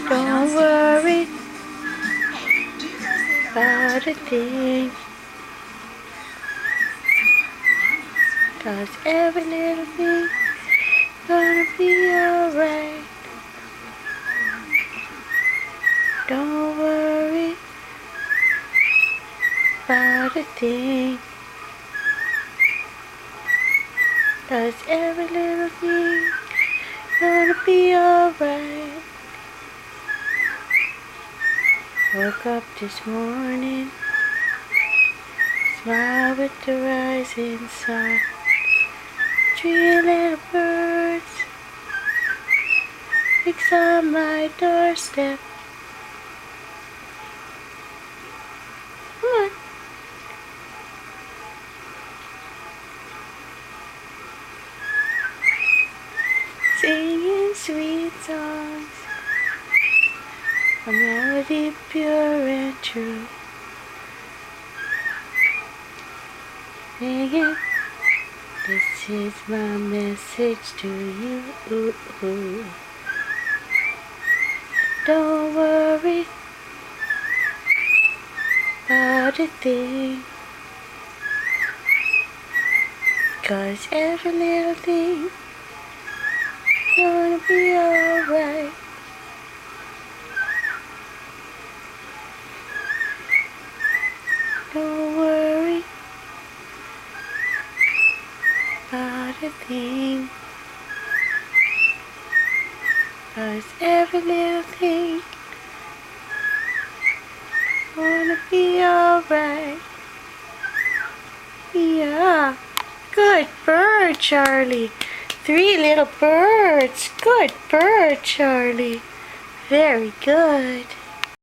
Don't worry about a thing, 'cause every little thing gonna be alright. Don't worry about a thing, 'cause every little thing gonna be alright. Woke up this morning, smile with the rising sun. 3 little birds fix on my doorstep. Come on. Singing sweet songs, a melody pure and true. Singing, this is my message to you. Don't worry about a thing, 'cause every little thing gonna be alright. Don't worry about a thing, 'cause every little thing gonna be alright. Yeah. Good bird, Charlie. 3 little birds. Good bird, Charlie. Very good.